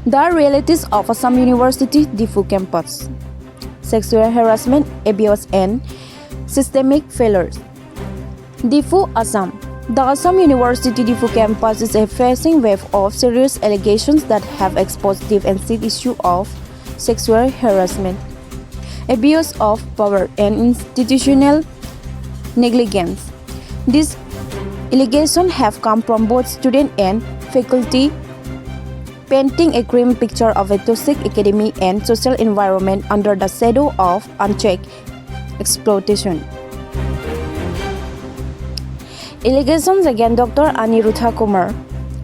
The realities of Assam University Diphu campus: sexual harassment, abuse, and systemic failures. Diphu, Assam. The Assam University Diphu campus is facing wave of serious allegations that have exposed the sensitive issue of sexual harassment, abuse of power, and institutional negligence. These allegations have come from both students and faculty, painting a grim picture of a toxic academic and social environment under the shadow of unchecked exploitation. Allegations against Dr. Aniruddha Kumar.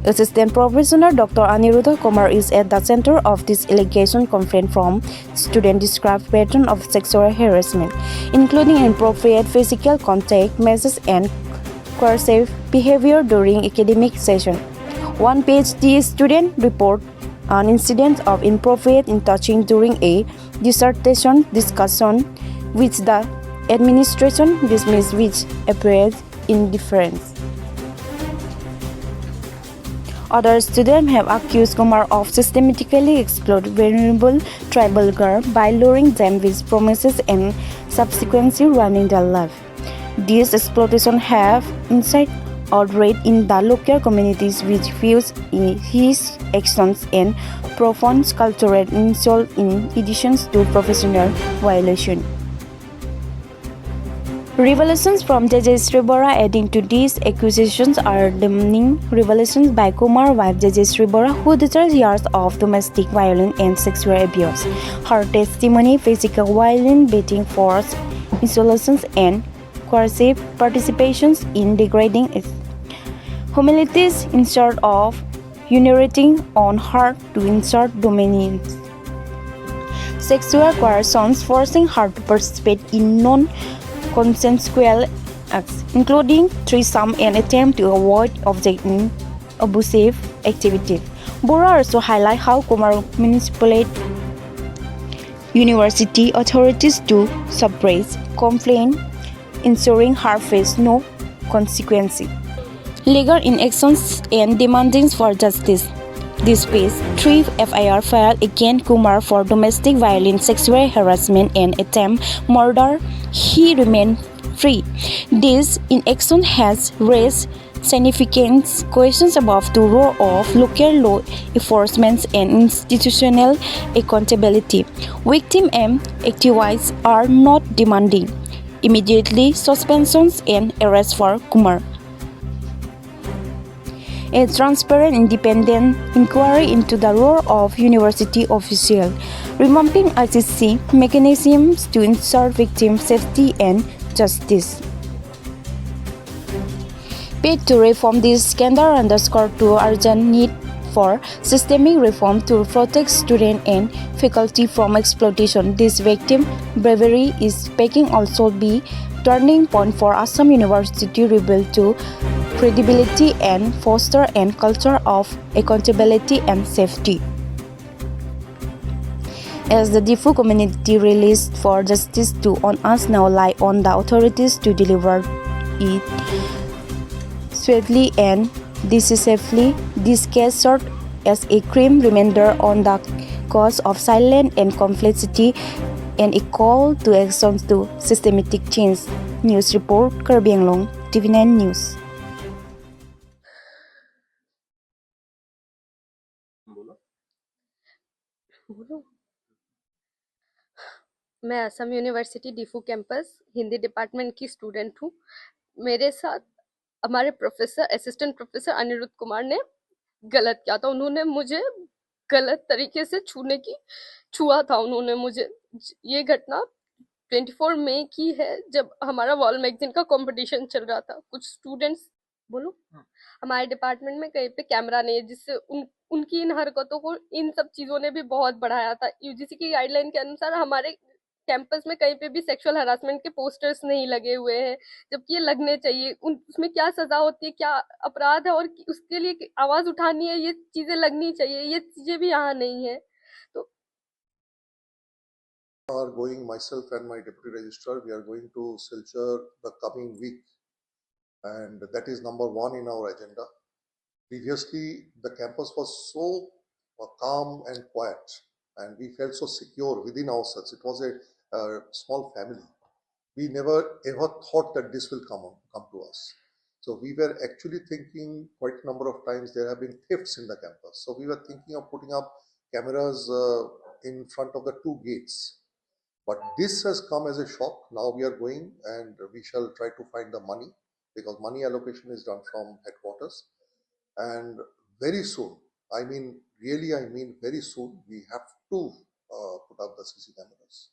Assistant Professor Dr. Aniruddha Kumar is at the center of this allegation complaint from students described pattern of sexual harassment, including inappropriate physical contact, messages, and coercive behavior during academic session. One PhD student reported an incident of inappropriate touching during a dissertation discussion, which the administration dismissed with apparent indifference. Other students have accused Kumar of systematically exploiting vulnerable tribal girls by luring them with promises and subsequently running their life. These exploitations have incited outrage in the local communities, which views his actions and profound cultural insult in addition to professional violation. Revelations from J.J. Sribora adding to these accusations are damning revelations by Kumar's wife J.J. Sribora, who details years of domestic violence and sexual abuse. Her testimony: physical violence, beating, force, isolations, and coercive participations in degrading humilities instead of urinating on her to insert dominance. Sexual coercions, forcing her to participate in non-consensual acts, including threesome and attempt to avoid object in abusive activities. Bora also highlight how Kumar manipulated university authorities to suppress complaints, ensuring her faced no consequence. Legal inactions and demanding for justice. This case, 3 FIR filed against Kumar for domestic violence, sexual harassment, and attempt murder. He remained free. This inaction has raised significant questions about the role of local law enforcement and institutional accountability. Victims and activists are not demanding immediately suspensions and arrest for Kumar. A transparent, independent inquiry into the role of university officials, revamping ICC mechanisms to ensure victim safety and justice. Paid to reform this scandal underscore to urgent need for systemic reform to protect students and faculty from exploitation. This victim bravery is making also be turning point for Assam University rebuild to credibility and foster a culture of accountability and safety. As the Diphu community released for justice to on us now lie on the authorities to deliver it swiftly and decisively. This case served as a grim reminder on the cause of silence and complexity and a call to action to systematic change. News report Kerbiang Long, TV9 News. मैं Assam university Diphu campus Hindi department की student हूँ। मेरे साथ हमारे assistant professor Anirudh Kumar ने गलत किया था। उन्होंने मुझे गलत तरीके से छुआ था उन्होंने मुझे। ये घटना 24 मई की है, जब हमारा वॉल मैगजीन का कंपटीशन चल रहा था। कुछ स्टूडेंट्स हमारे डिपार्टमेंट में कहीं पे कैमरा नहीं है, जिससे उनकी इन हरकतों को इन सब चीजों ने भी बहुत बढ़ाया था। यूजीसी की गाइडलाइन के अनुसार हमारे कैंपस में कहीं पे भी सेक्सुअल हरासमेंट के पोस्टर्स नहीं लगे हुए हैं, जबकि ये लगने चाहिए। उसमें क्या सजा होती है, क्या अपराध है और उसके लिए आवाज उठानी है, ये चीजें लगनी चाहिए। ये चीजें भी यहाँ नहीं है। तो are going, myself and my deputy registrar, we are going to Silchar the coming week, and that is number one in our agenda. Previously, the campus was so calm and quiet, and we felt so secure within ourselves. It was a small family. We never ever thought that this will come to us. So we were actually thinking quite a number of times there have been thefts in the campus. So we were thinking of putting up cameras in front of the two gates. But this has come as a shock. Now we are going and we shall try to find the money, because money allocation is done from headquarters. And very soon, I mean, really, I mean, very soon, we have to put up the CC cameras.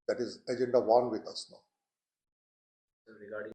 That is agenda one with us now. Regarding